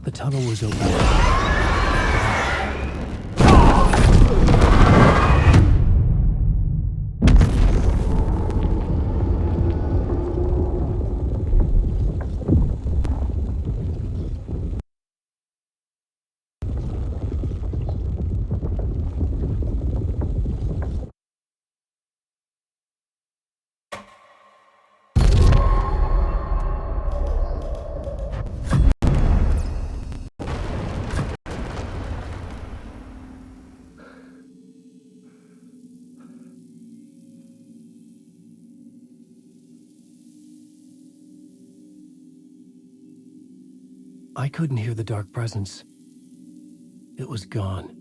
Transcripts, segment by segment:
The tunnel was open. I couldn't hear the dark presence. It was gone.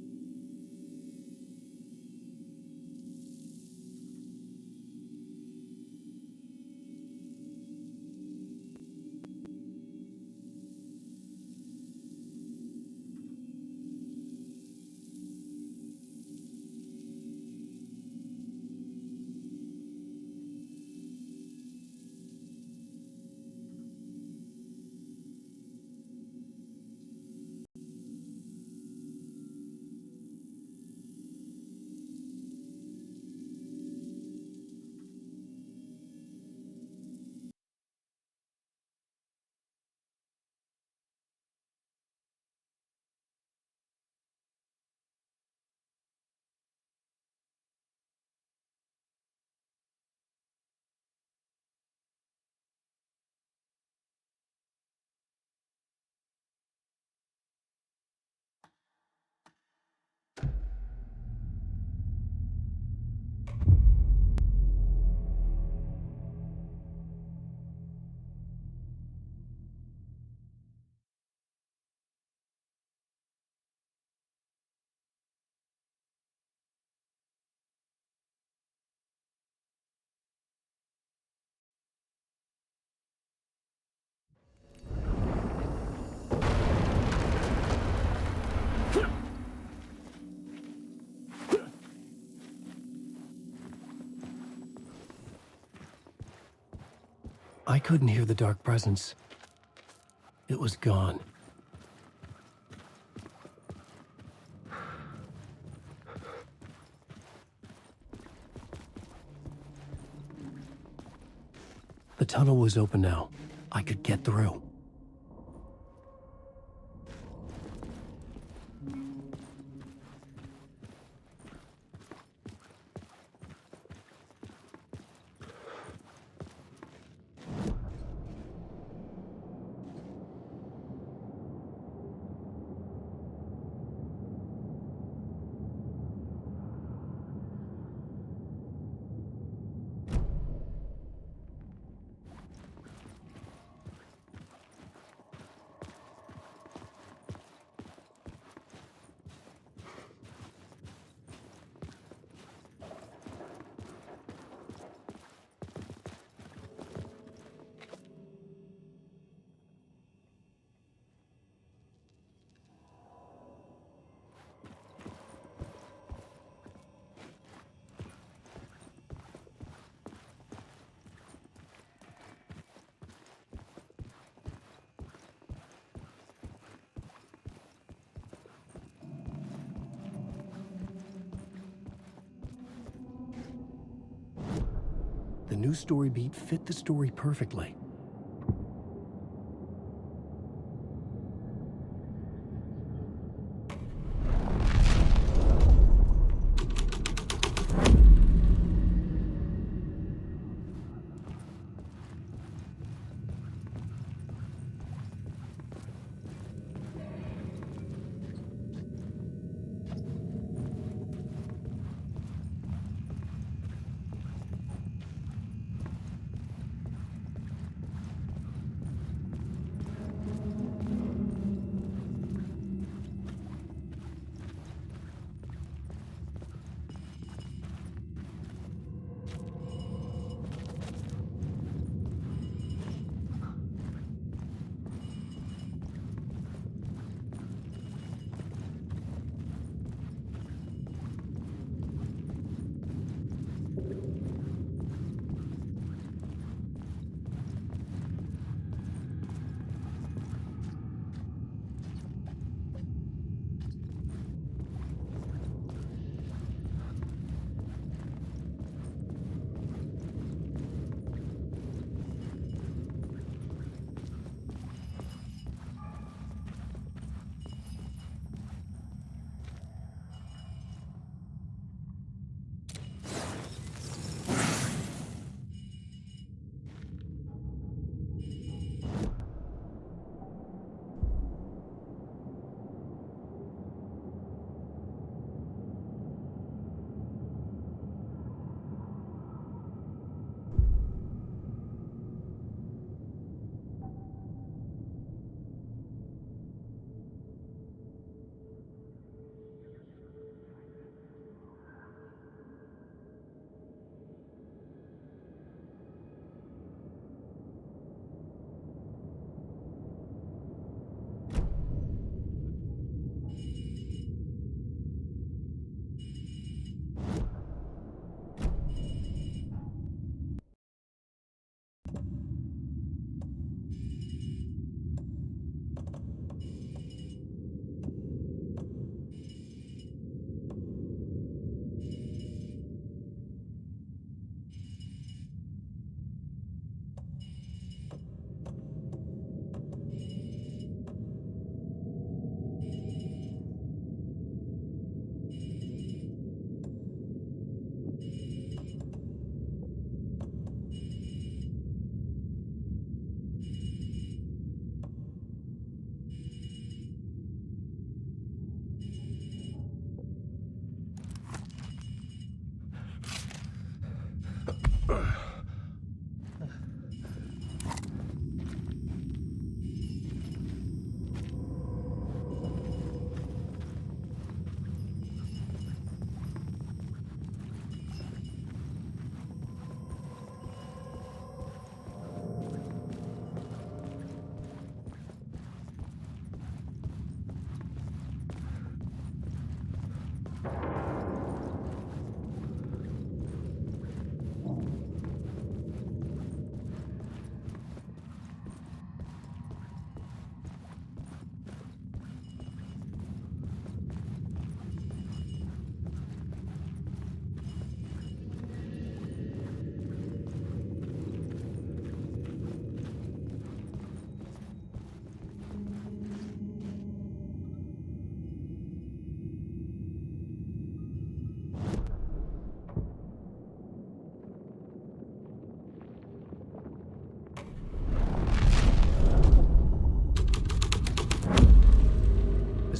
I couldn't hear the dark presence. It was gone. The tunnel was open now. I could get through. The new story beat fit the story perfectly.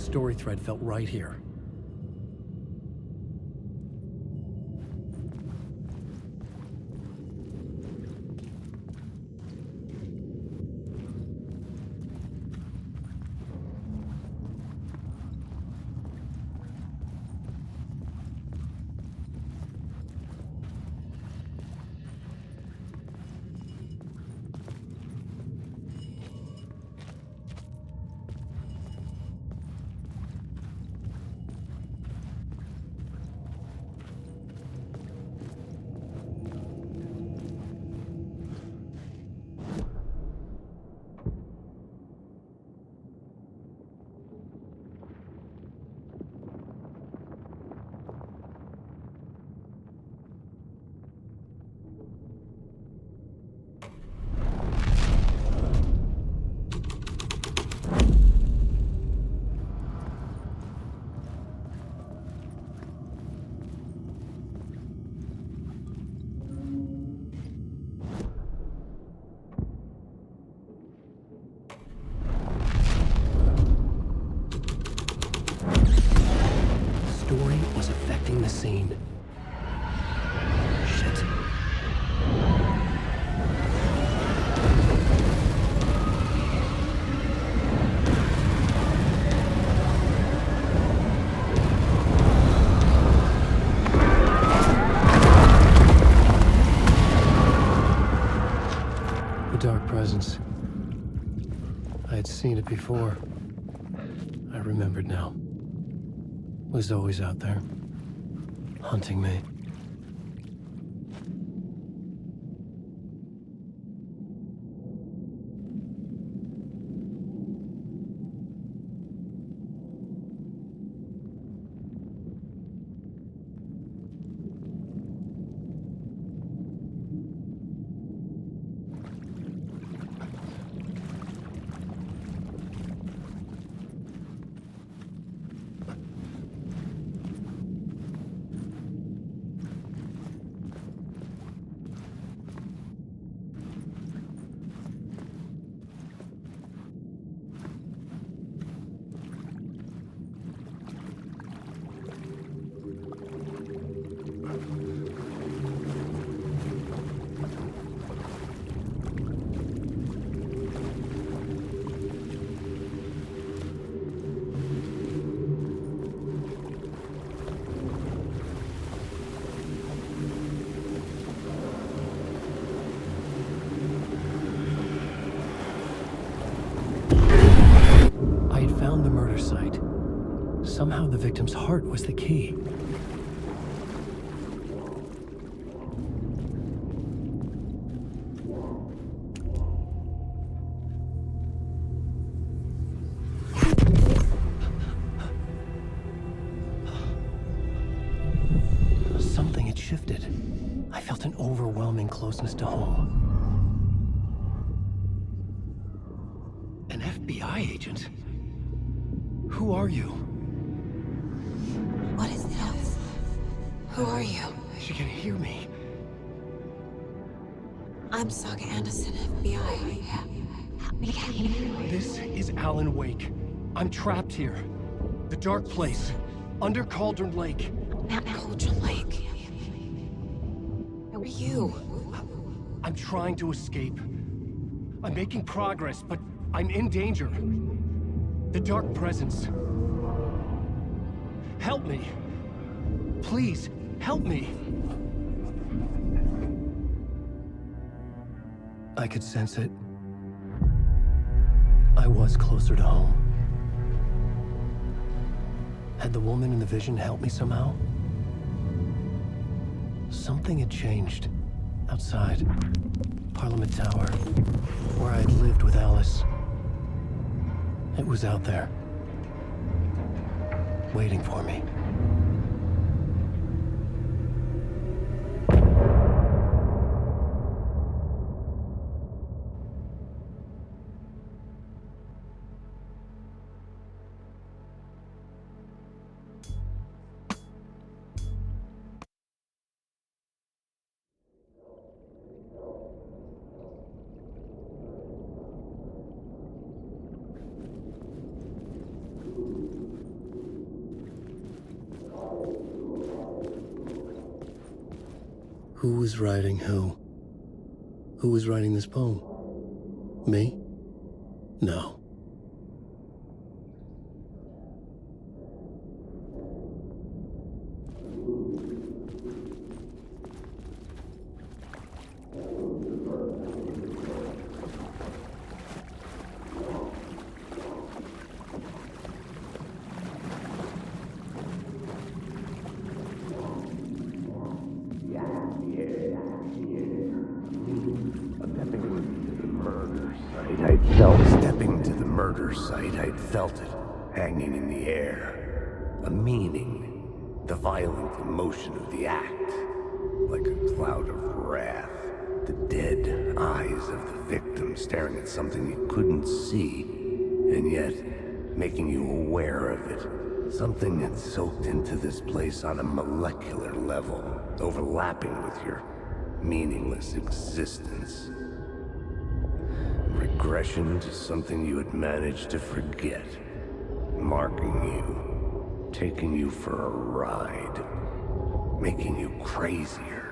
story thread felt right here. Was affecting the scene. Shit. The dark presence. I had seen it before. I remembered now. Was always out there, hunting me. Found the murder site. Somehow the victim's heart was the key. Something had shifted. I felt an overwhelming closeness to home. An FBI agent? Who are you? What is this? Who are you? She can hear me. I'm Saga Anderson, FBI. This is Alan Wake. I'm trapped here. The dark place. Under Cauldron Lake. Cauldron Lake. Who are you? I'm trying to escape. I'm making progress, but I'm in danger. The dark presence. Help me. Please, help me. I could sense it. I was closer to home. Had the woman in the vision helped me somehow? Something had changed. Outside. Parliament Tower. Where I had lived with Alice. It was out there. Waiting for me. Who was writing who? Who was writing this poem? Me? No. Stepping to the murder site, I'd felt it, hanging in the air. A meaning, the violent emotion of the act, like a cloud of wrath. The dead eyes of the victim staring at something you couldn't see, and yet making you aware of it. Something had soaked into this place on a molecular level, overlapping with your meaningless existence. Regression to something you had managed to forget. Marking you. Taking you for a ride. Making you crazier.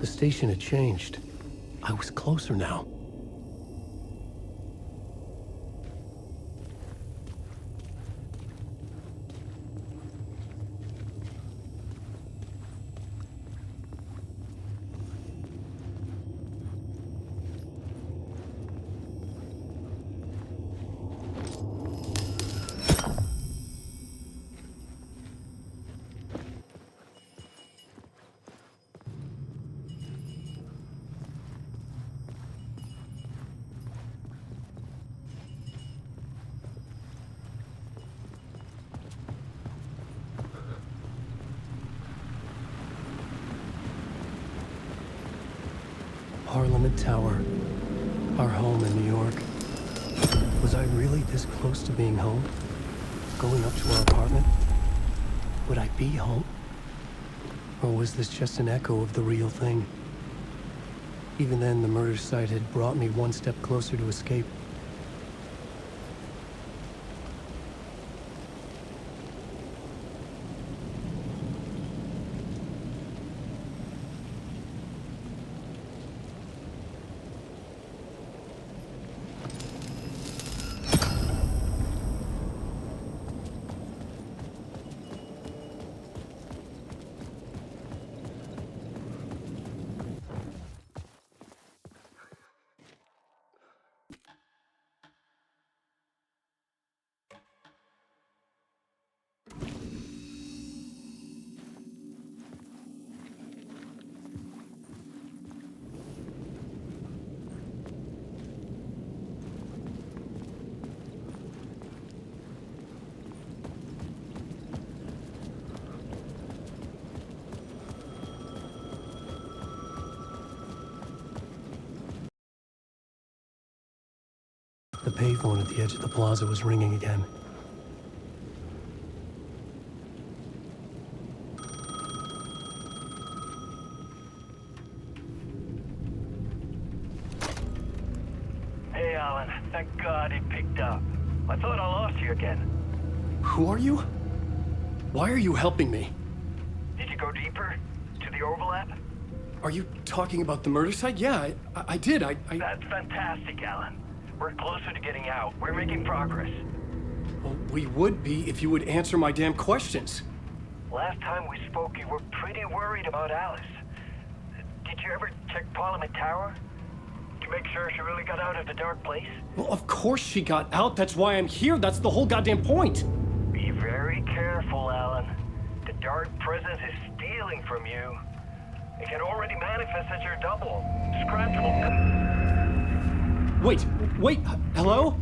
The station had changed. I was closer now. Parliament Tower, our home in New York. Was I really this close to being home? Going up to our apartment? Would I be home? Or was this just an echo of the real thing? Even then, the murder site had brought me one step closer to escape. The payphone at the edge of the plaza was ringing again. Hey, Alan. Thank God it picked up. I thought I lost you again. Who are you? Why are you helping me? Did you go deeper? To the overlap? Are you talking about the murder site? Yeah, I did. That's fantastic, Alan. We're closer to getting out. We're making progress. Well, we would be if you would answer my damn questions. Last time we spoke, you were pretty worried about Alice. Did you ever check Parliament Tower? To make sure she really got out of the dark place? Well, of course she got out. That's why I'm here. That's the whole goddamn point. Be very careful, Alan. The dark presence is stealing from you. It can already manifest as your double. Scratch will... Wait, hello?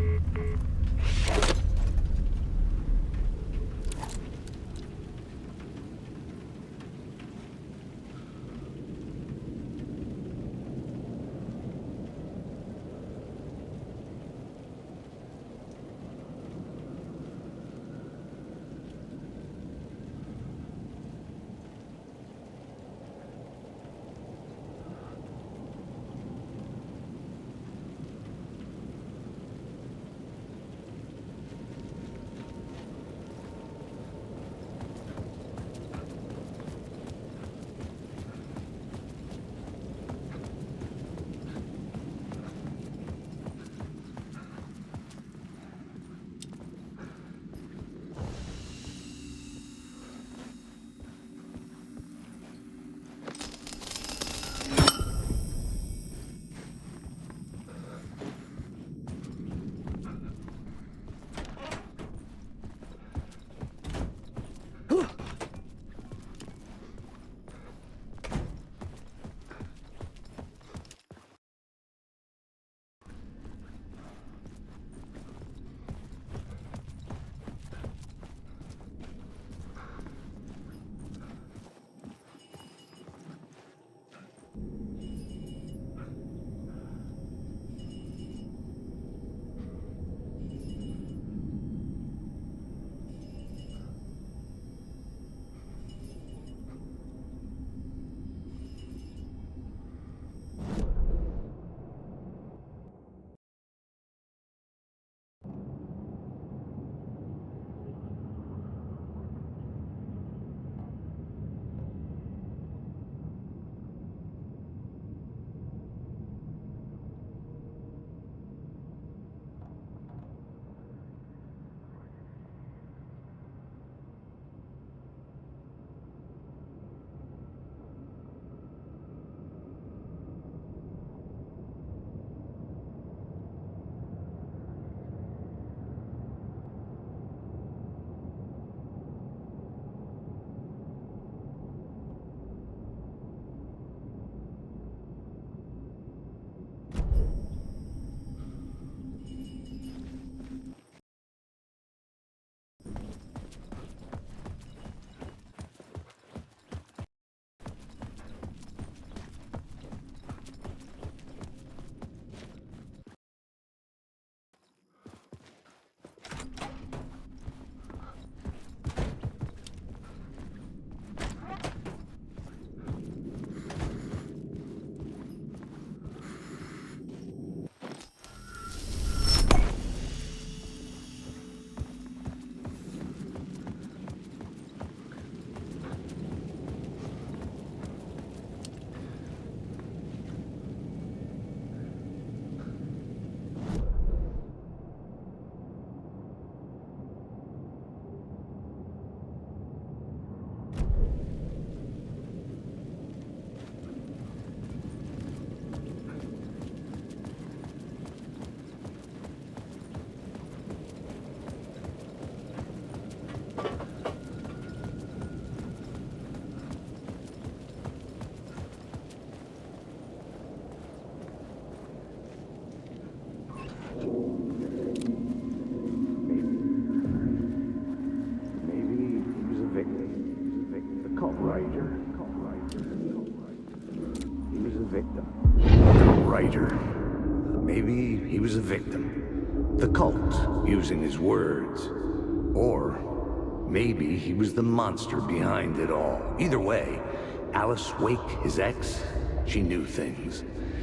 writer. He was a victim. The writer. Maybe he was a victim. The cult, using his words. Or maybe he was the monster behind it all. Either way, Alice Wake, his ex, she knew things.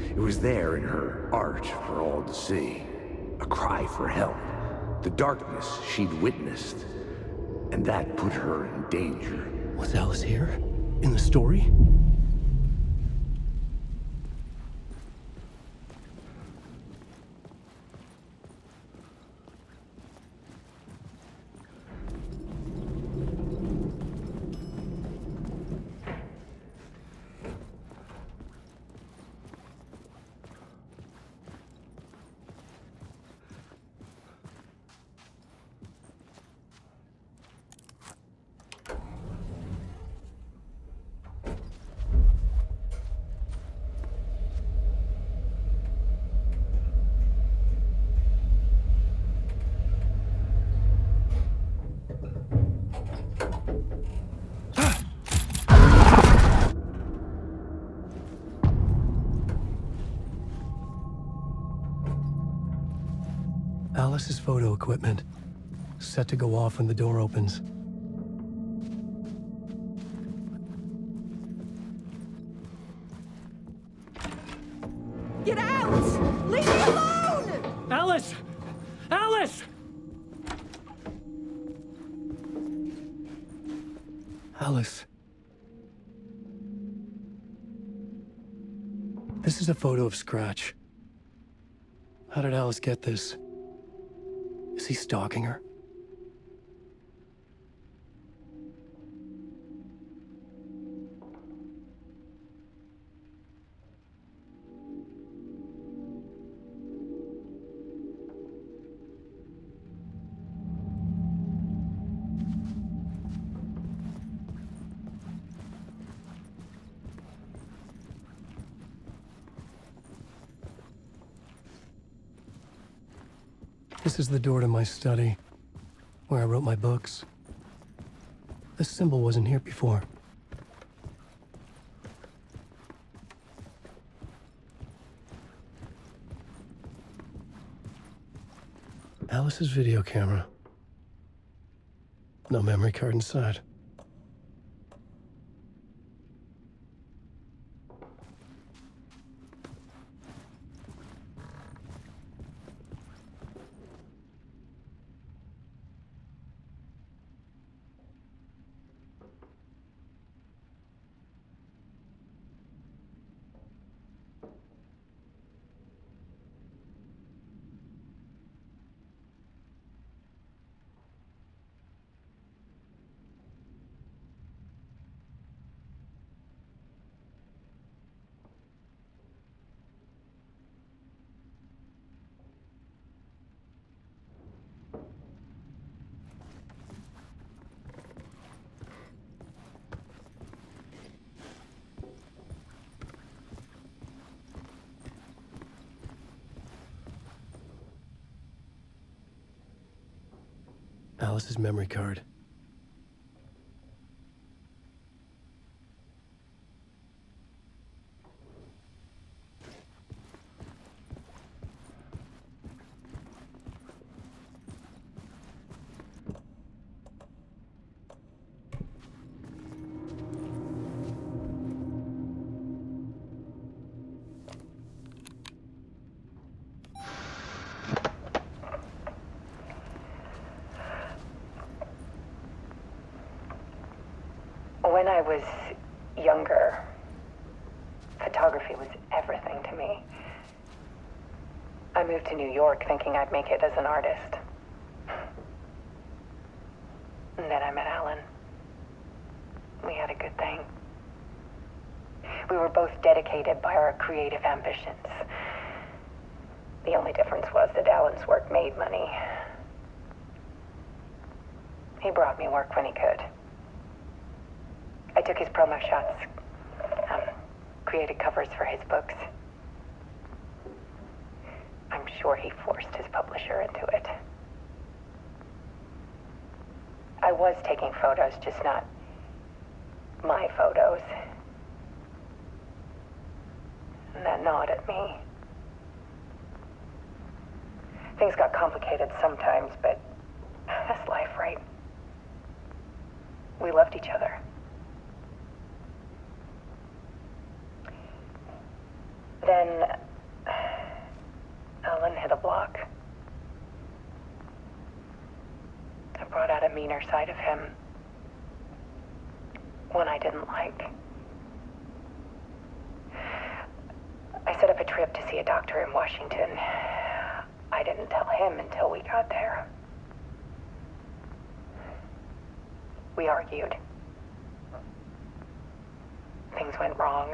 It was there in her art for all to see. A cry for help. The darkness she'd witnessed. And that put her in danger. Was Alice here? In the story? Alice's photo equipment, set to go off when the door opens. Get out! Leave me alone! Alice! Alice! Alice. This is a photo of Scratch. How did Alice get this? Is he stalking her? This is the door to my study, where I wrote my books. This symbol wasn't here before. Alice's video camera. No memory card inside. Alice's memory card. When I was younger, photography was everything to me. I moved to New York thinking I'd make it as an artist. And then I met Alan. We had a good thing. We were both dedicated by our creative ambitions. The only difference was that Alan's work made money. He brought me work when he could. I took his promo shots, created covers for his books. I'm sure he forced his publisher into it. I was taking photos, just not My photos. And that nod at me. Things got complicated sometimes, but that's life, right? We loved each other. Then Alan hit a block. I brought out a meaner side of him. One I didn't like. I set up a trip to see a doctor in Washington. I didn't tell him until we got there. We argued. Things went wrong.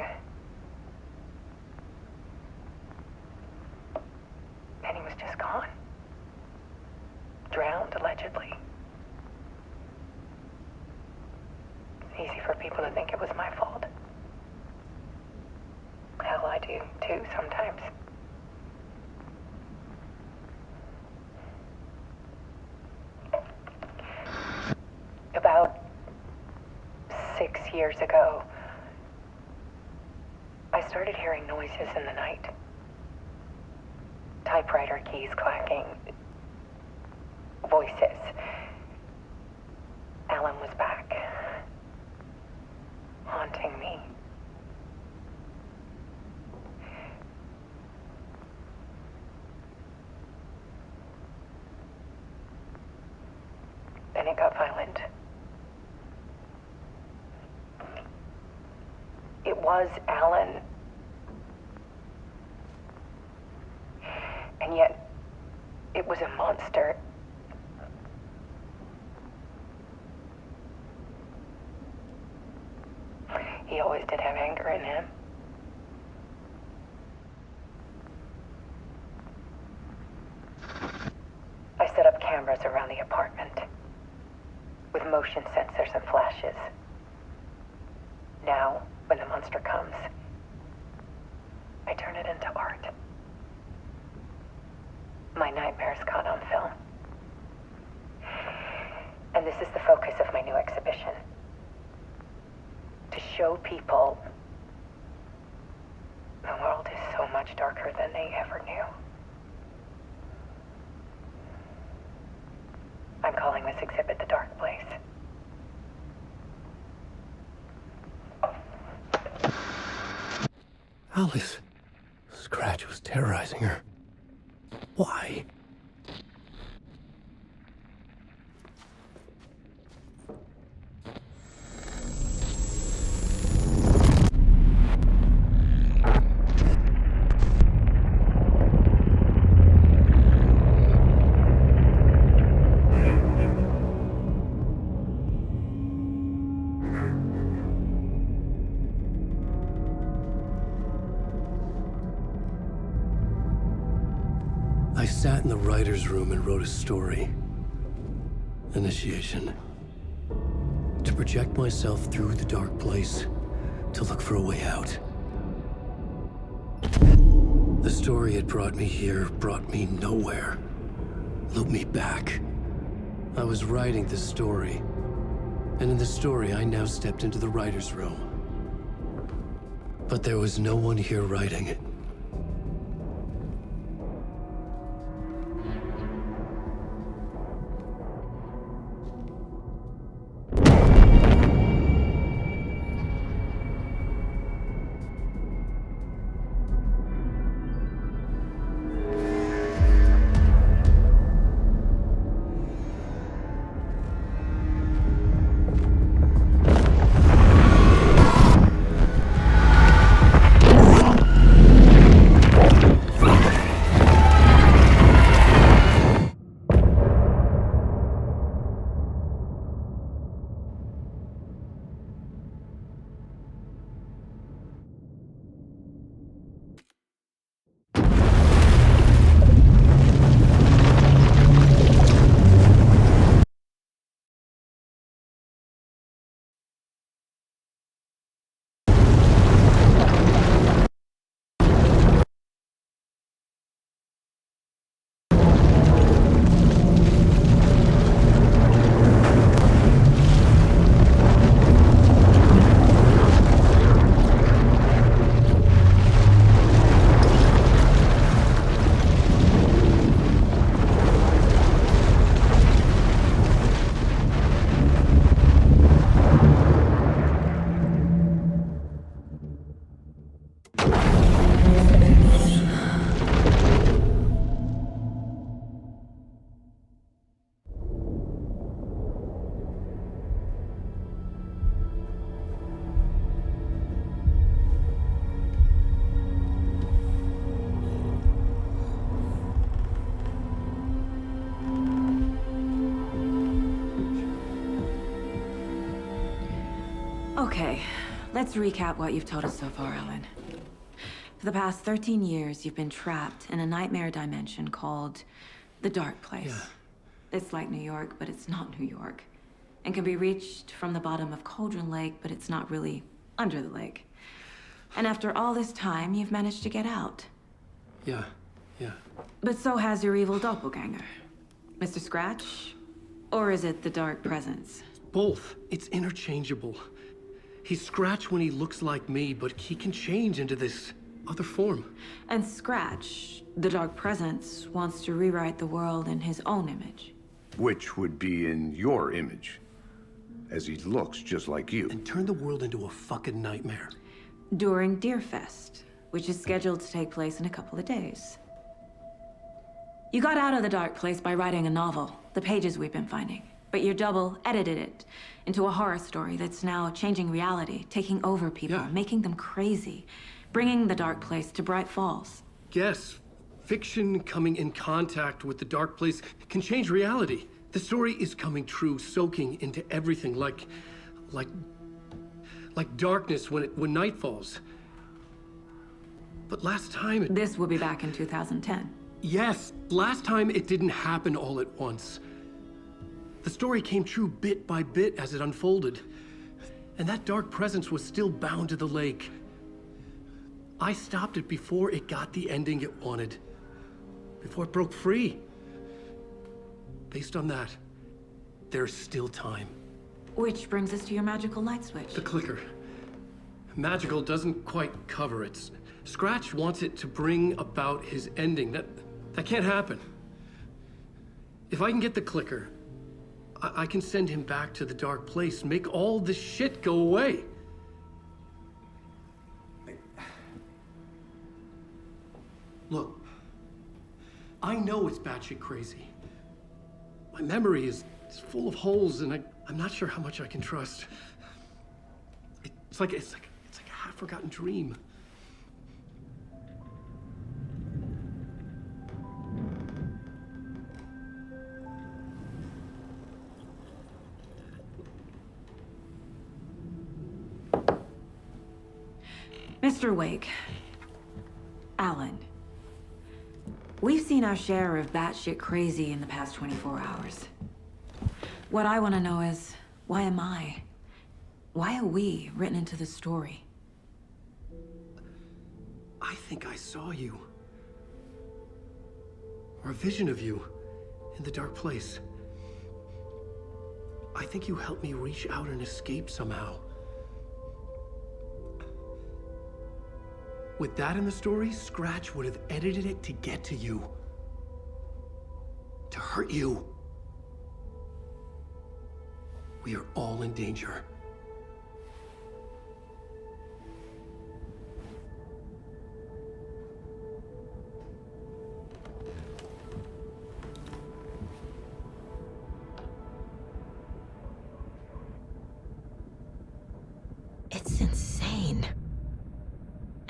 And he was just gone. Drowned, allegedly. It's easy for people to think it was my fault. Hell, I do, too, sometimes. About 6 years ago, I started hearing noises in the night. Typewriter keys clacking. Voices. Alan was back. Haunting me. Then it got violent. It was Alan. And yet, it was a monster. He always did have anger in him. I set up cameras around the apartment with motion sensors and flashes. Now, when the monster comes, I turn it into art. My nightmares caught on film. And this is the focus of my new exhibition. To show people the world is so much darker than they ever knew. I'm calling this exhibit The Dark Place. Alice. Scratch was terrorizing her. Why? I sat in the writer's room and wrote a story. Initiation. To project myself through the dark place, to look for a way out. The story had brought me here, brought me nowhere. Looped me back. I was writing the story. And in the story, I now stepped into the writer's room. But there was no one here writing it. Okay, let's recap what you've told us so far, Alan. For the past 13 years, you've been trapped in a nightmare dimension called the Dark Place. Yeah. It's like New York, but it's not New York. And can be reached from the bottom of Cauldron Lake, but it's not really under the lake. And after all this time, you've managed to get out. Yeah. But so has your evil doppelganger. Mr. Scratch? Or is it the Dark Presence? Both. It's interchangeable. He's Scratch when he looks like me, but he can change into this other form. And Scratch, the Dark Presence, wants to rewrite the world in his own image. Which would be in your image, as he looks just like you. And turn the world into a fucking nightmare. During Deerfest, which is scheduled to take place in a couple of days. You got out of the Dark Place by writing a novel, the pages we've been finding. But your double edited it into a horror story that's now changing reality, taking over people, Yeah. making them crazy, bringing the Dark Place to Bright Falls. Yes, fiction coming in contact with the Dark Place can change reality. The story is coming true, soaking into everything like darkness when night falls. But last time This will be back in 2010. Yes, last time it didn't happen all at once. The story came true bit by bit as it unfolded. And that dark presence was still bound to the lake. I stopped it before it got the ending it wanted. Before it broke free. Based on that, there's still time. Which brings us to your magical light switch. The clicker. Magical doesn't quite cover it. Scratch wants it to bring about his ending. That can't happen. If I can get the clicker, I can send him back to the Dark Place, make all this shit go away. Look, I know it's batshit crazy. My memory is full of holes, and I'm not sure how much I can trust. It's like a half-forgotten dream. Mr. Wake, Alan, we've seen our share of batshit crazy in the past 24 hours. What I want to know is, why am I? Why are we written into the story? I think I saw you. Or a vision of you in the Dark Place. I think you helped me reach out and escape somehow. With that in the story, Scratch would have edited it to get to you. To hurt you. We are all in danger. It's insane.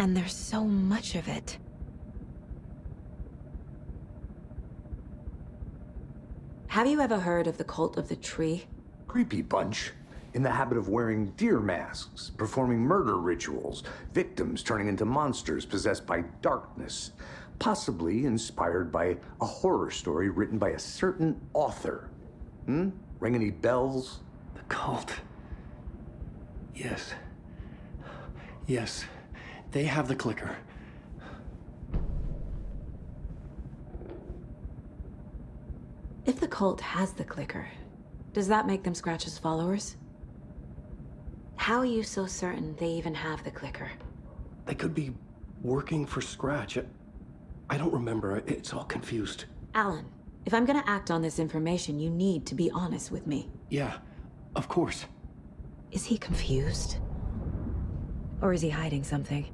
And there's so much of it. Have you ever heard of the Cult of the Tree? Creepy bunch. In the habit of wearing deer masks, performing murder rituals, victims turning into monsters possessed by darkness. Possibly inspired by a horror story written by a certain author. Ring any bells? The cult. Yes. Yes. They have the clicker. If the cult has the clicker, does that make them Scratch's followers? How are you so certain they even have the clicker? They could be working for Scratch. I don't remember. It's all confused. Alan, if I'm gonna act on this information, you need to be honest with me. Yeah, of course. Is he confused? Or is he hiding something?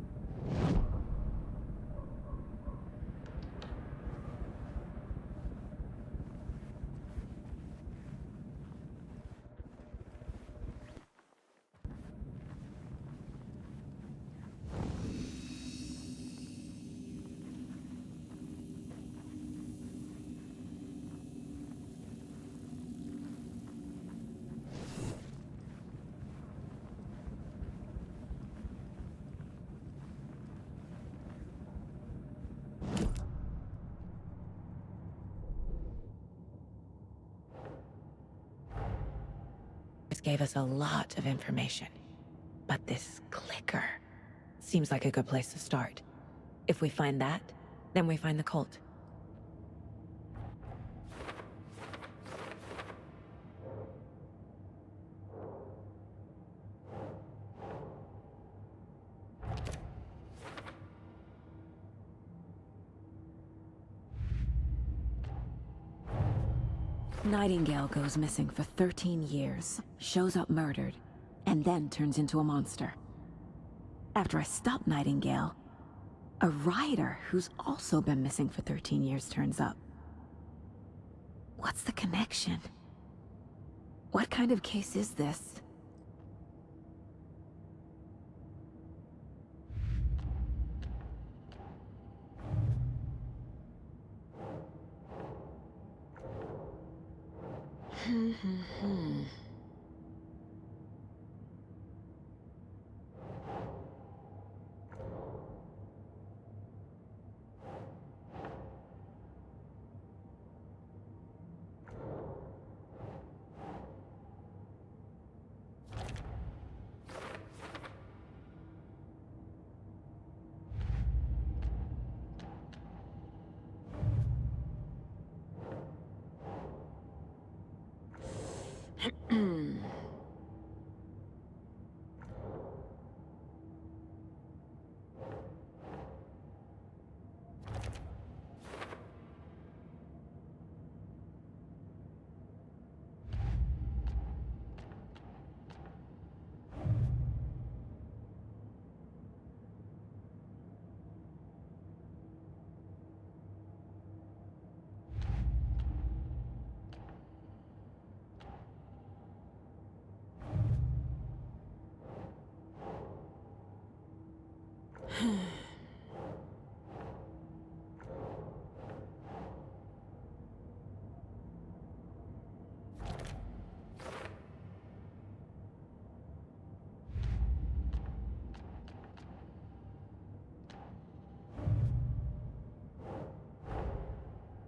gave us a lot of information. But this clicker seems like a good place to start. If we find that, then we find the cult. Nightingale goes missing for 13 years, shows up murdered, and then turns into a monster. After I stop Nightingale, a rider who's also been missing for 13 years turns up. What's the connection? What kind of case is this?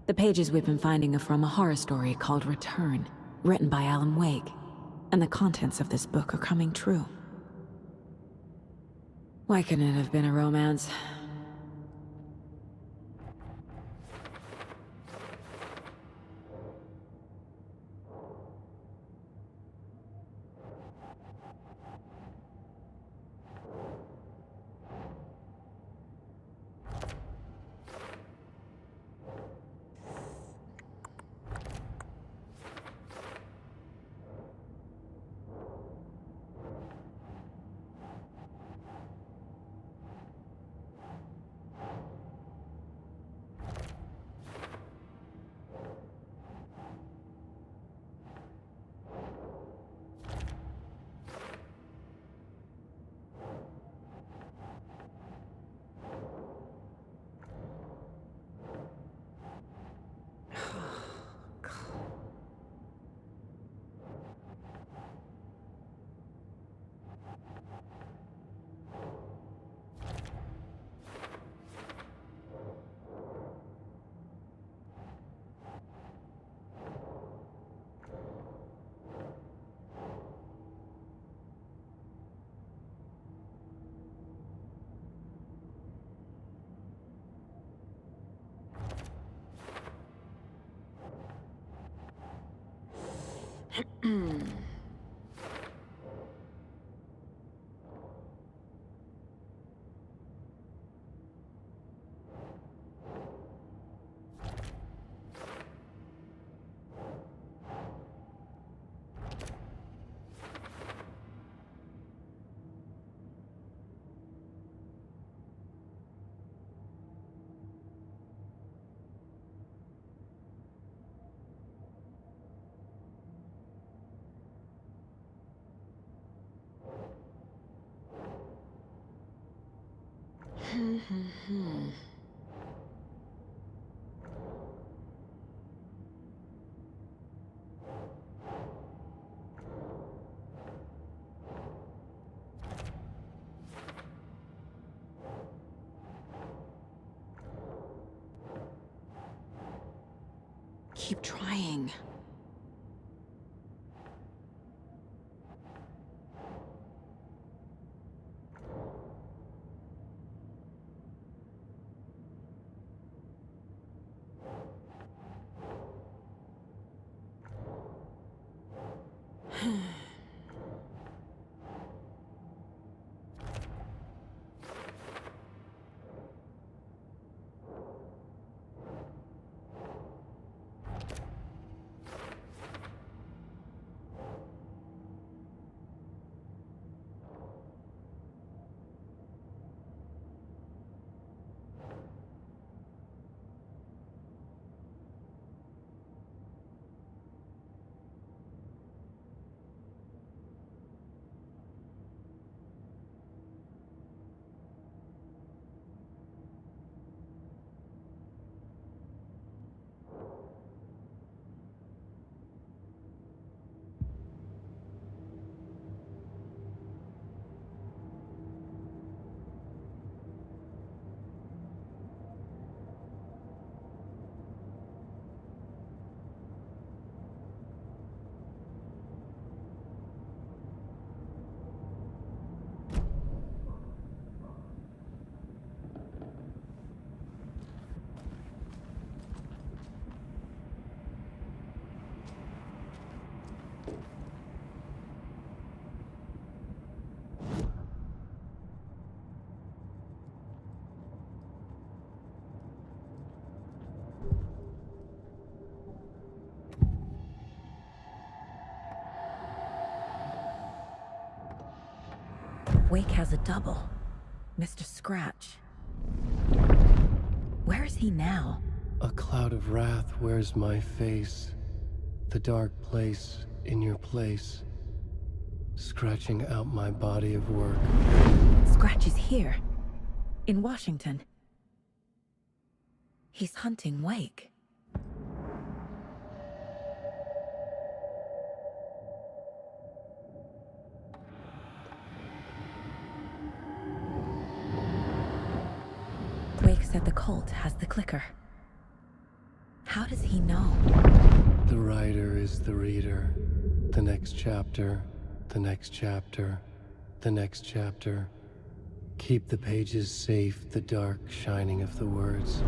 The pages we've been finding are from a horror story called Return, written by Alan Wake, and the contents of this book are coming true. Why couldn't it have been a romance? Keep trying. Wake has a double. Mr. Scratch. Where is he now? A cloud of wrath wears my face. The dark place in your place. Scratching out my body of work. Scratch is here. In Washington. He's hunting Wake. Wake said the cult has the clicker. How does he know? The writer is the reader. The next chapter, the next chapter, the next chapter. Keep the pages safe, the dark shining of the words.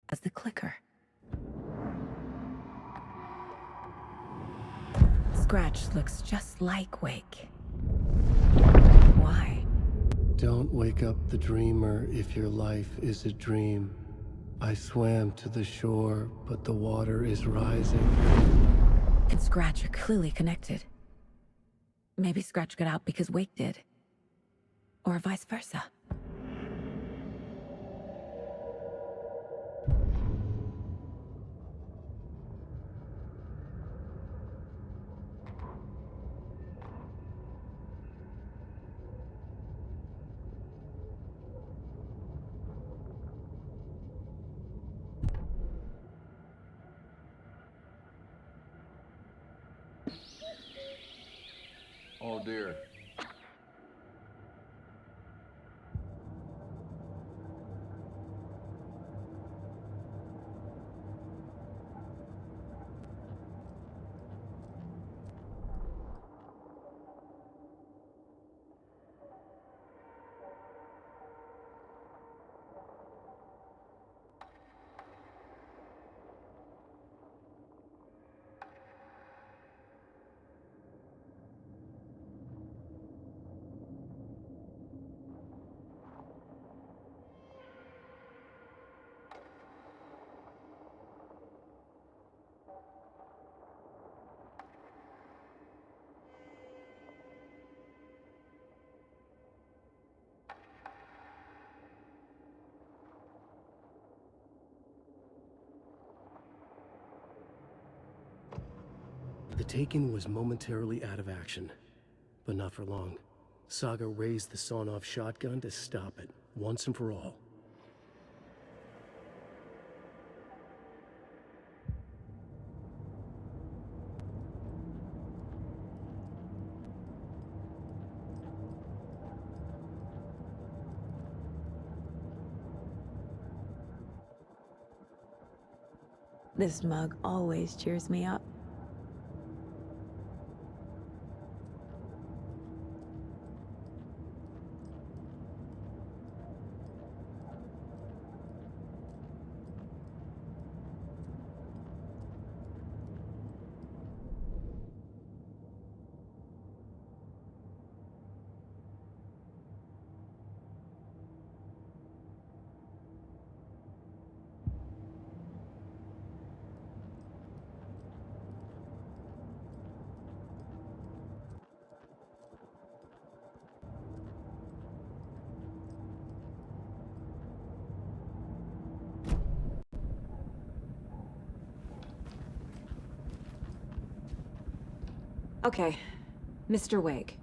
As the clicker. Scratch looks just like Wake. Why? Don't wake up the dreamer if your life is a dream. I swam to the shore, but the water is rising. And Scratch are clearly connected. Maybe Scratch got out because Wake did. Or vice versa. Oh dear. The Taken was momentarily out of action, but not for long. Saga raised the sawn-off shotgun to stop it, once and for all. This mug always cheers me up. Okay, Mr. Wake.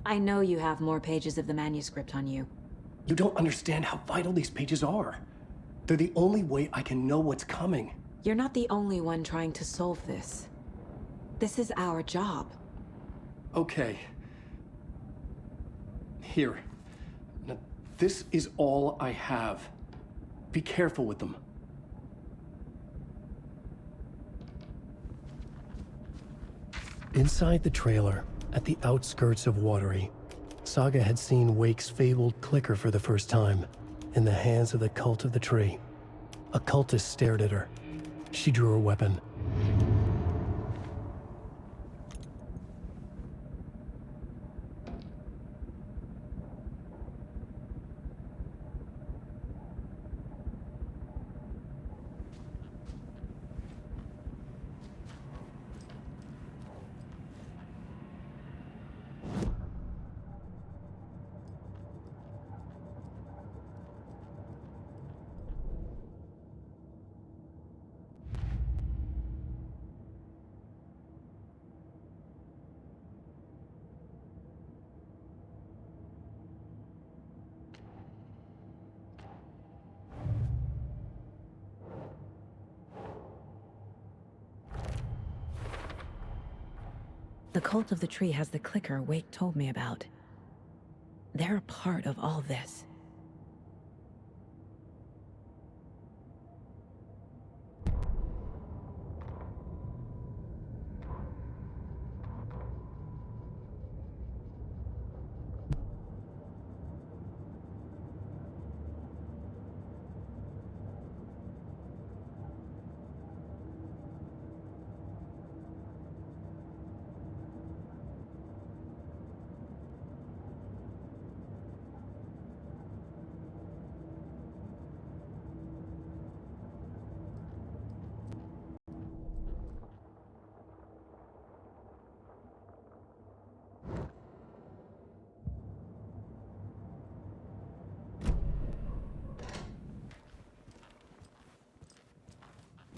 I know you have more pages of the manuscript on you. You don't understand how vital these pages are. They're the only way I can know what's coming. You're not the only one trying to solve this. This is our job. Okay. Here. Now, this is all I have. Be careful with them. Inside the trailer, at the outskirts of Watery, Saga had seen Wake's fabled clicker for the first time, in the hands of the Cult of the Tree. A cultist stared at her. She drew her weapon. The cult of the tree has the clicker Wake told me about. They're a part of all this.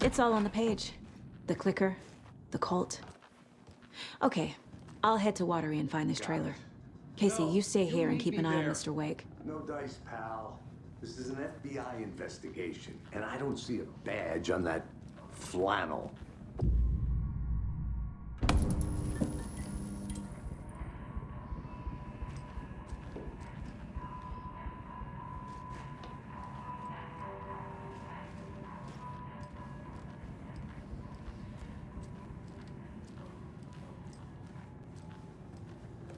It's all on the page. The clicker, the cult. Okay, I'll head to Watery and find this trailer. Casey, you stay here and keep an eye on Mr. Wake. No dice, pal. This is an FBI investigation, and I don't see a badge on that flannel.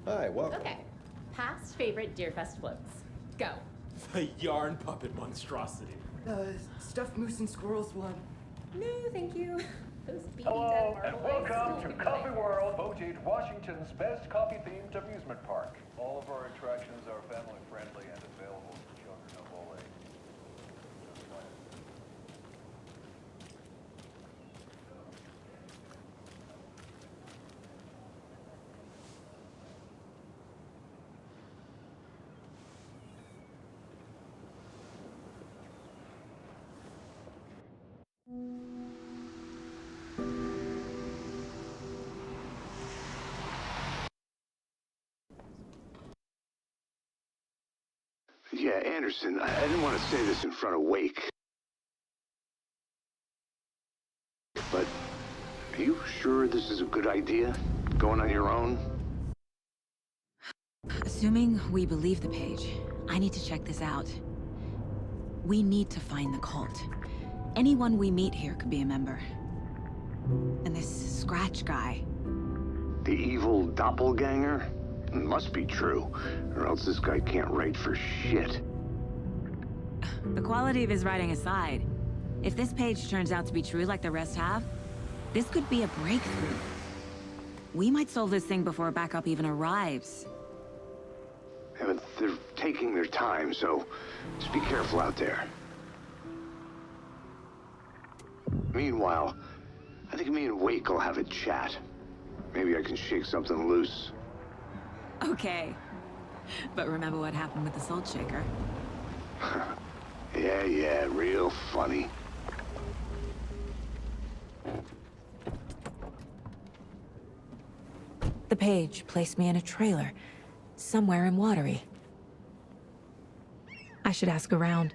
Hi, welcome. Okay. Past favorite Deerfest floats. Go. The yarn puppet monstrosity. Stuffed moose and squirrels one. No, thank you. Those BB Hello, dead and marble welcome eggs to don't be Coffee right. World, voted Washington's best coffee-themed amusement park. All of our attractions are family-friendly and available for children of all ages. Just like- Yeah, Anderson, I didn't want to say this in front of Wake. But are you sure this is a good idea? Going on your own? Assuming we believe the page, I need to check this out. We need to find the cult. Anyone we meet here could be a member. And this Scratch guy. The evil doppelganger? Must be true, or else this guy can't write for shit. The quality of his writing aside, if this page turns out to be true like the rest have, this could be a breakthrough. We might solve this thing before backup even arrives. Yeah, but they're taking their time, so just be careful out there. Meanwhile, I think me and Wake will have a chat. Maybe I can shake something loose. Okay. But remember what happened with the Salt Shaker? Yeah, real funny. The page placed me in a trailer, somewhere in Watery. I should ask around.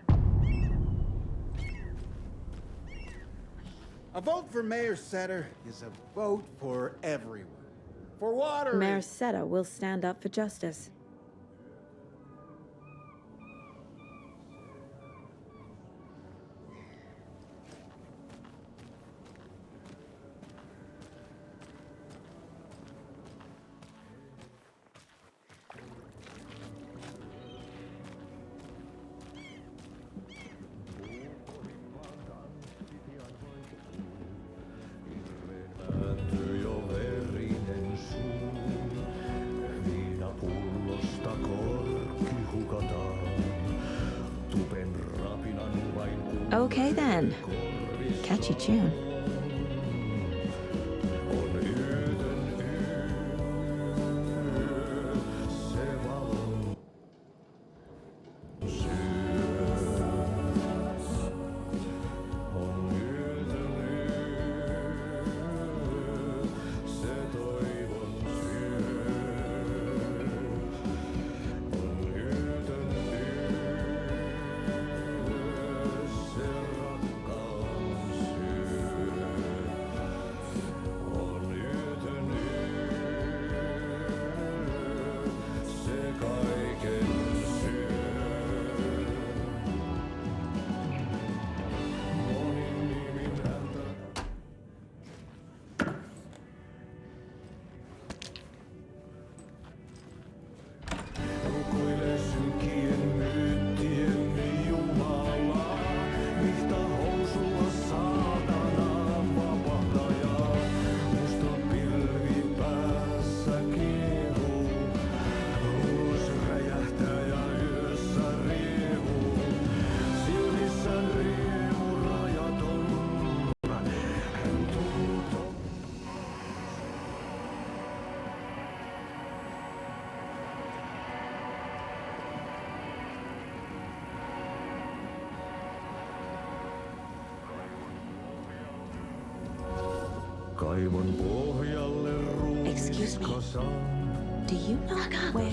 A vote for Mayor Setter is a vote for everyone. For water. Mayor Seta will stand up for justice. Okay then. Catchy tune. Excuse me. Do you know where...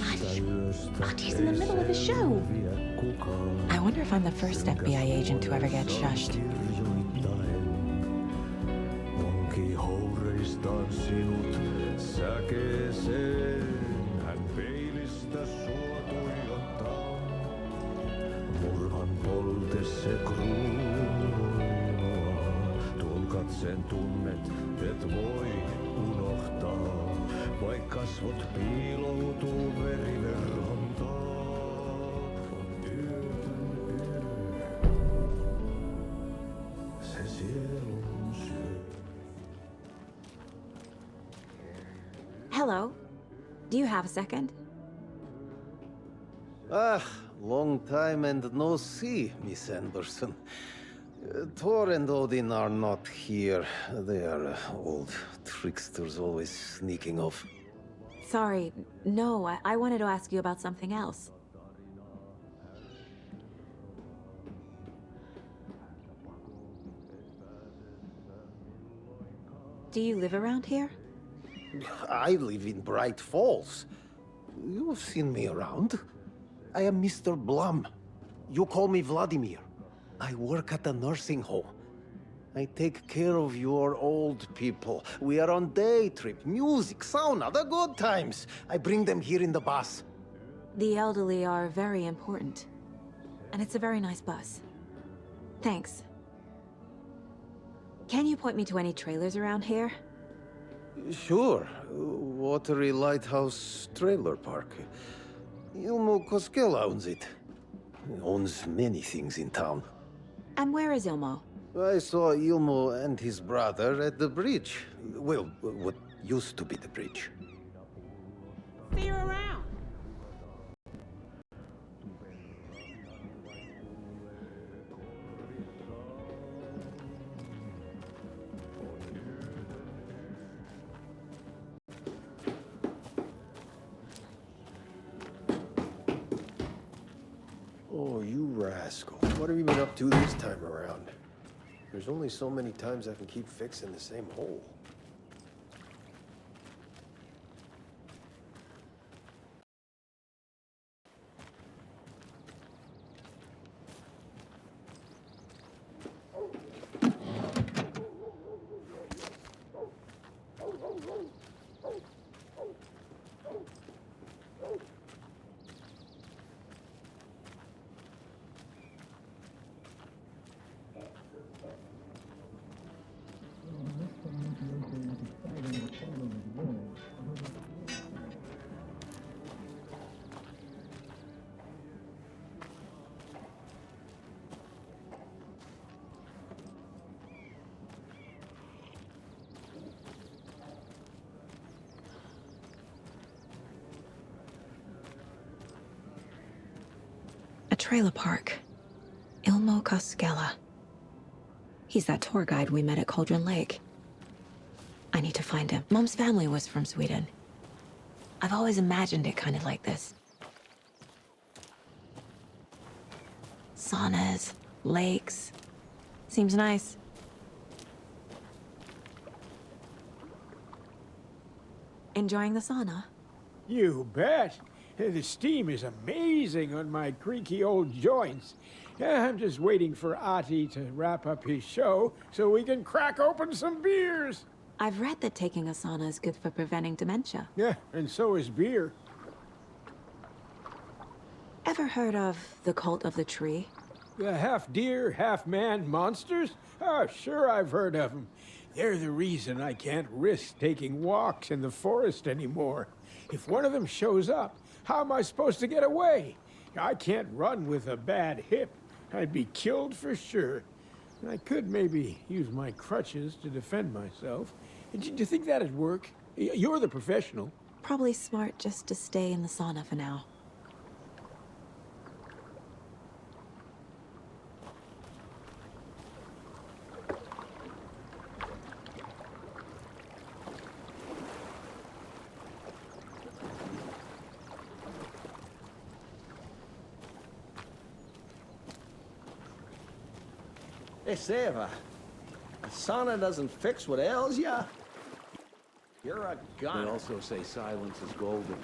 Artie's in the middle of a show. I wonder if I'm the first FBI agent to ever get shushed. Sen tunnet, et voi unohtaa, vaik kasvot piiloutuu veriverhon taa. On yötön yö, se sielun syö. Hello. Do you have a second? Long time and no see, Miss Anderson. Thor and Odin are not here. They are old tricksters always sneaking off. Sorry. No, I wanted to ask you about something else. Do you live around here? I live in Bright Falls. You've seen me around. I am Mr. Blum. You call me Vladimir. I work at a nursing home. I take care of your old people. We are on day trip, music, sauna, the good times. I bring them here in the bus. The elderly are very important. And it's a very nice bus. Thanks. Can you point me to any trailers around here? Sure. Watery Lighthouse Trailer Park. Ilmo Koskela owns it. He owns many things in town. And where is Ilmo? I saw Ilmo and his brother at the bridge. Well, what used to be the bridge. See you around. Oh, you rascal. What have you been up to this time around? There's only so many times I can keep fixing the same hole. A trailer park. Ilmo Koskela. He's that tour guide we met at Cauldron Lake. I need to find him. Mom's family was from Sweden. I've always imagined it kind of like this. Saunas, lakes. Seems nice. Enjoying the sauna? You bet. The steam is amazing on my creaky old joints. I'm just waiting for Ati to wrap up his show so we can crack open some beers. I've read that taking a sauna is good for preventing dementia. Yeah, and so is beer. Ever heard of the cult of the tree? The half deer, half man monsters? Oh, sure I've heard of them. They're the reason I can't risk taking walks in the forest anymore. If one of them shows up, how am I supposed to get away? I can't run with a bad hip. I'd be killed for sure. I could maybe use my crutches to defend myself. Do you think that'd work? You're the professional. Probably smart just to stay in the sauna for now. Hey, Seva, a sauna doesn't fix what ails ya. You're a gun. They also say silence is golden.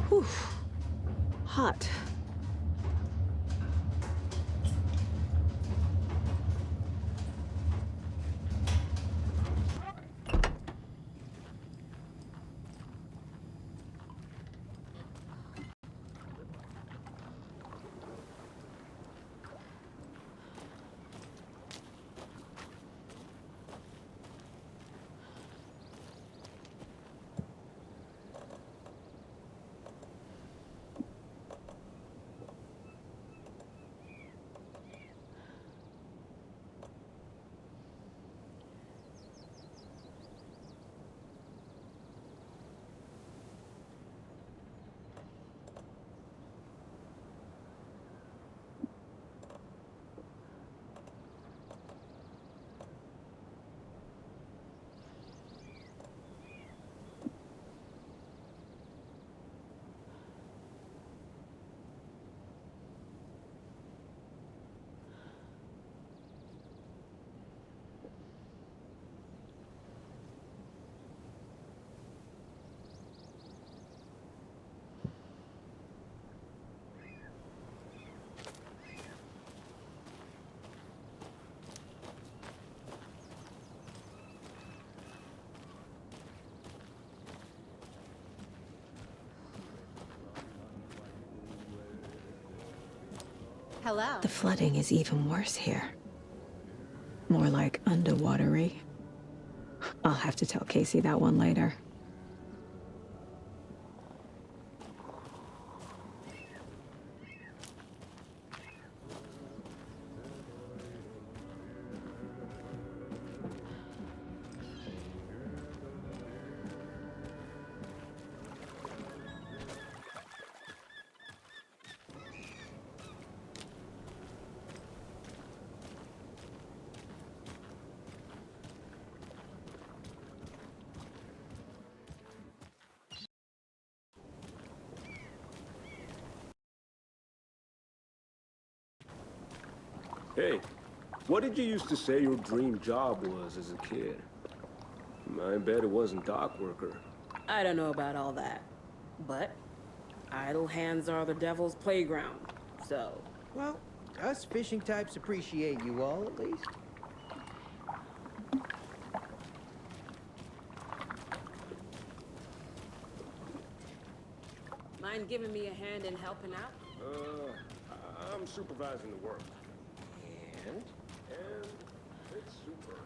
Whew. Hot. Hello. The flooding is even worse here. More like underwatery. I'll have to tell Casey that one later. Hey, what did you used to say your dream job was as a kid? I bet it wasn't dock worker. I don't know about all that, but idle hands are the devil's playground, so... Well, us fishing types appreciate you all, at least. Mind giving me a hand in helping out? I'm supervising the work. And? And it's super.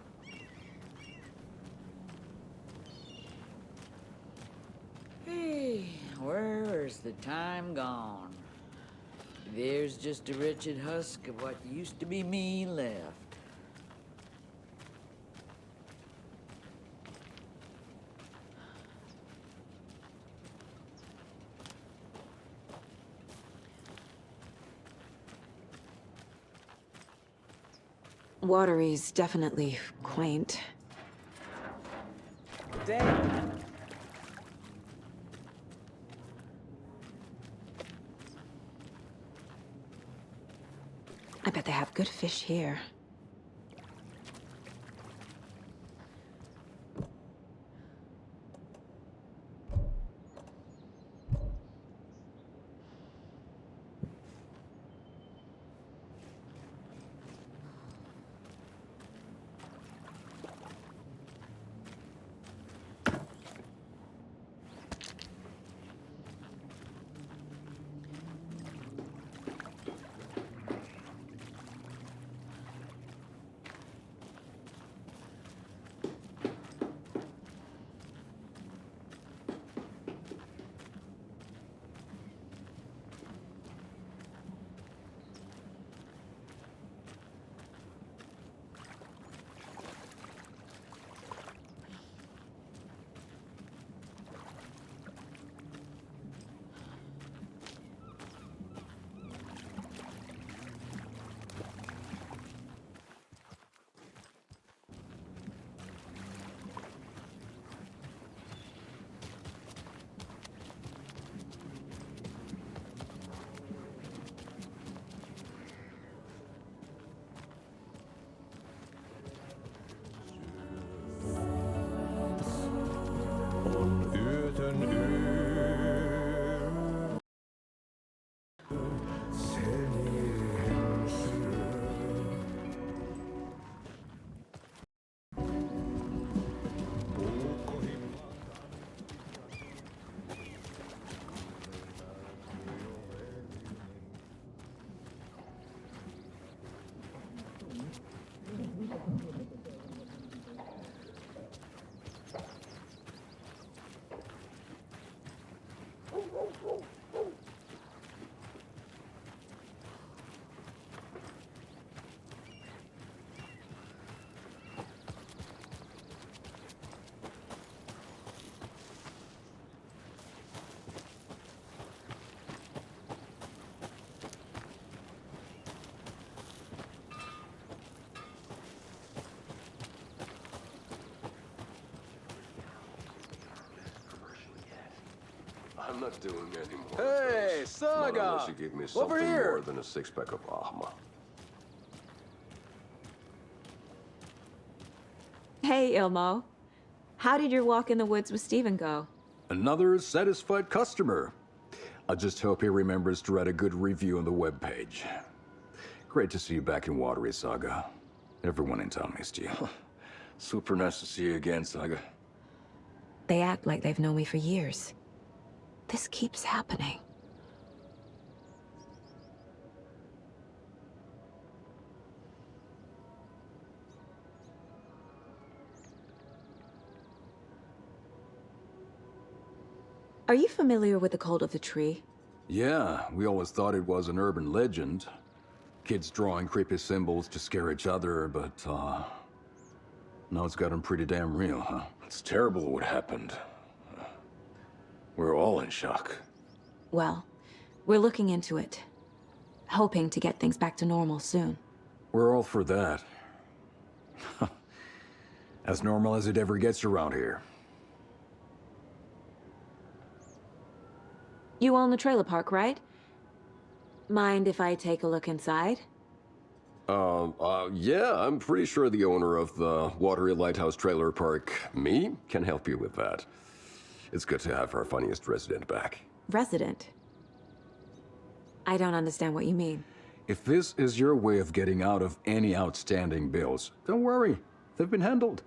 Hey, where's the time gone? There's just a wretched husk of what used to be me left. Watery's definitely quaint. Damn. I bet they have good fish here. I'm not doing any more. Hey, Not Saga! unless you give me something Over here! more than a six-pack of Ahma. Hey, Ilmo. How did your walk in the woods with Steven go? Another satisfied customer. I just hope he remembers to write a good review on the webpage. Great to see you back in Watery, Saga. Everyone in town missed you. Super nice to see you again, Saga. They act like they've known me for years. This keeps happening. Are you familiar with the Cult of the Tree? Yeah, we always thought it was an urban legend. Kids drawing creepy symbols to scare each other, but, now it's gotten pretty damn real, huh? It's terrible what happened. We're all in shock. Well, we're looking into it. Hoping to get things back to normal soon. We're all for that. As normal as it ever gets around here. You own the trailer park, right? Mind if I take a look inside? Yeah, I'm pretty sure the owner of the Watery Lighthouse Trailer Park, me, can help you with that. It's good to have our funniest resident back. Resident? I don't understand what you mean. If this is your way of getting out of any outstanding bills, don't worry. They've been handled.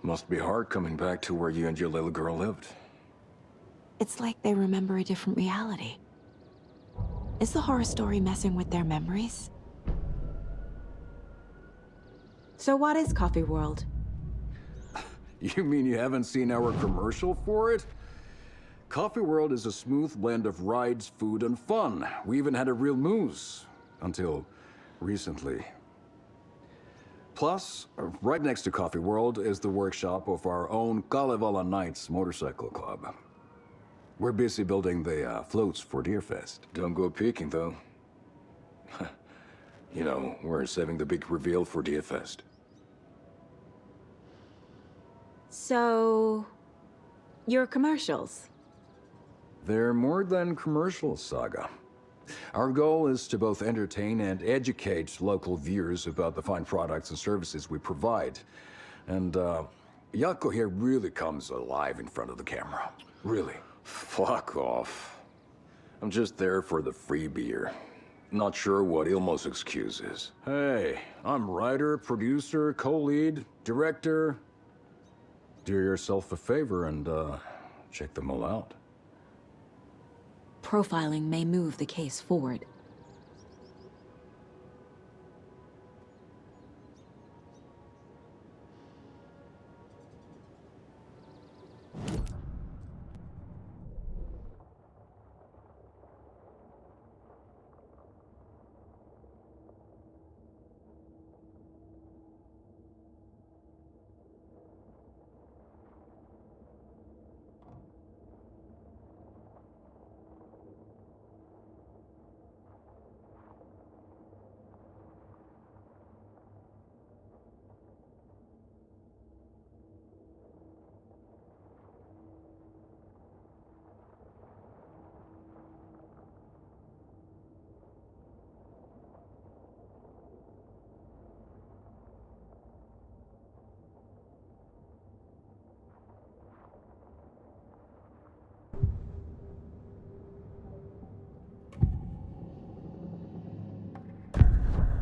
Must be hard coming back to where you and your little girl lived. It's like they remember a different reality. Is the horror story messing with their memories? So what is Coffee World? You mean you haven't seen our commercial for it? Coffee World is a smooth blend of rides, food, and fun. We even had a real moose. Until recently. Plus, right next to Coffee World is the workshop of our own Kalevala Knights motorcycle club. We're busy building the floats for Deerfest. Don't go peeking, though. You know, we're saving the big reveal for Deerfest. So... your commercials? They're more than commercials, Saga. Our goal is to both entertain and educate local viewers about the fine products and services we provide. And, Yako here really comes alive in front of the camera. Really. Fuck off. I'm just there for the free beer. Not sure what Ilmo's excuse is. Hey, I'm writer, producer, co-lead, director. Do yourself a favor and, check them all out. Profiling may move the case forward.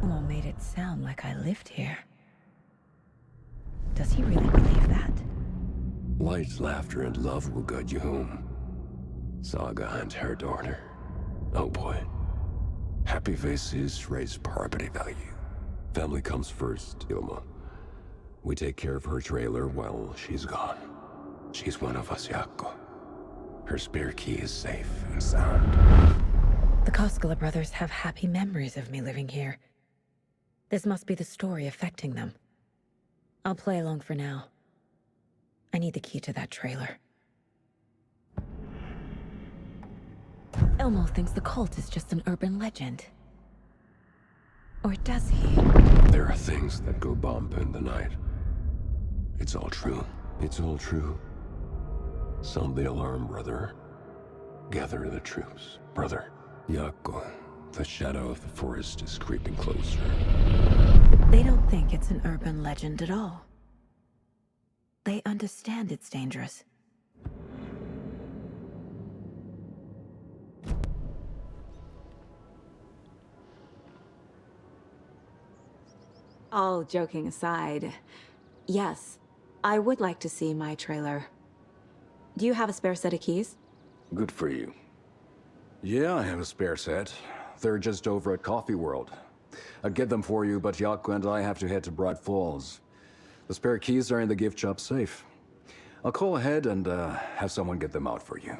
Elmo made it sound like I lived here. Does he really believe that? Light, laughter, and love will guide you home. Saga and her daughter. Oh boy. Happy faces raise property value. Family comes first, Ilma. We take care of her trailer while she's gone. She's one of us, Yako. Her spare key is safe and sound. The Koskela brothers have happy memories of me living here. This must be the story affecting them. I'll play along for now. I need the key to that trailer. Elmo thinks the cult is just an urban legend. Or does he? There are things that go bump in the night. It's all true. It's all true. Sound the alarm, brother. Gather the troops, brother. Yako, the shadow of the forest is creeping closer. They don't think it's an urban legend at all. They understand it's dangerous. All joking aside, yes, I would like to see my trailer. Do you have a spare set of keys? Good for you. Yeah, I have a spare set. They're just over at Coffee World. I'll get them for you, but Yako and I have to head to Bright Falls. The spare keys are in the gift shop safe. I'll call ahead and have someone get them out for you.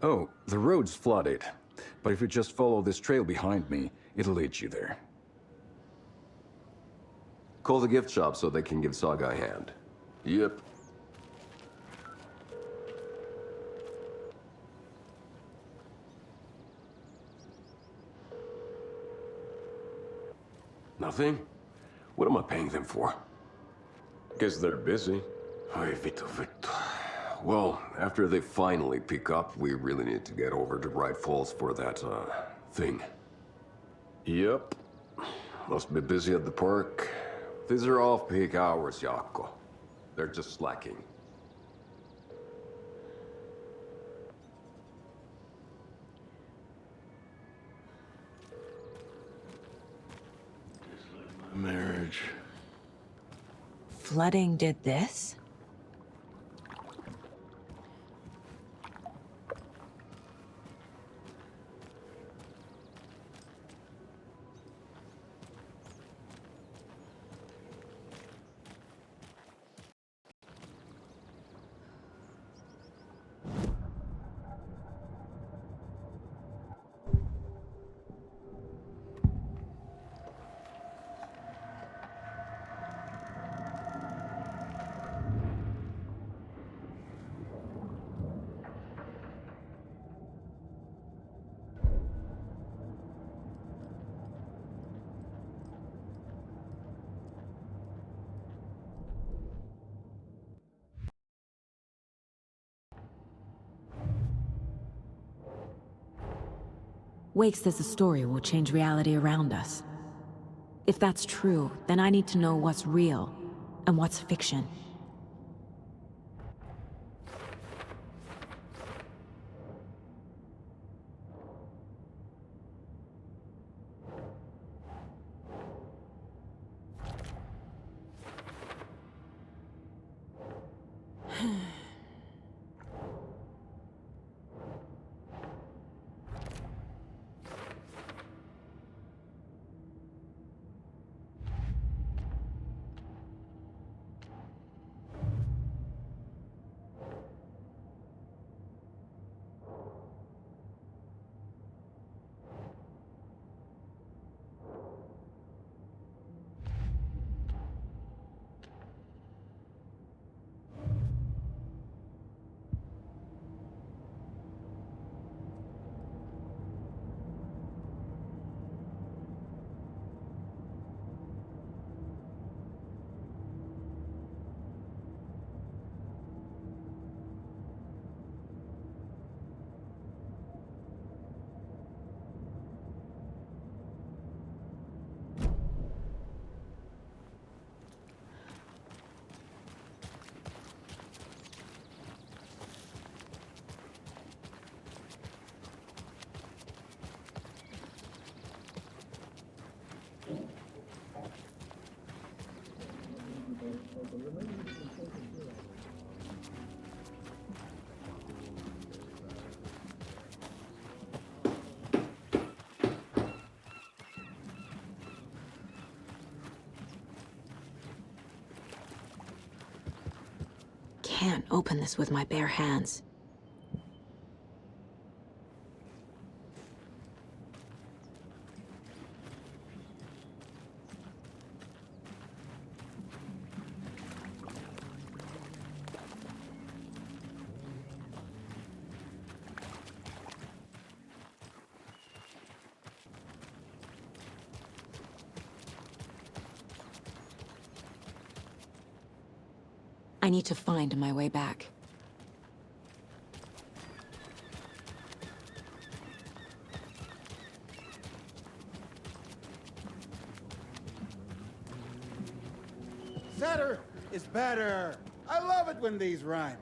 Oh, the road's flooded, but if you just follow this trail behind me, it'll lead you there. Call the gift shop so they can give Saga a hand. Yep. Nothing? What am I paying them for? Guess they're busy. Ay, Vito. Well, after they finally pick up, we really need to get over to Bright Falls for that, thing. Yep. Must be busy at the park. These are off-peak hours, Yako. They're just slacking. Marriage. Flooding did this? Wake says the story will change reality around us. If that's true, then I need to know what's real and what's fiction. Can't open this with my bare hands. I need to find my way back. Sadder is better. I love it when these rhyme.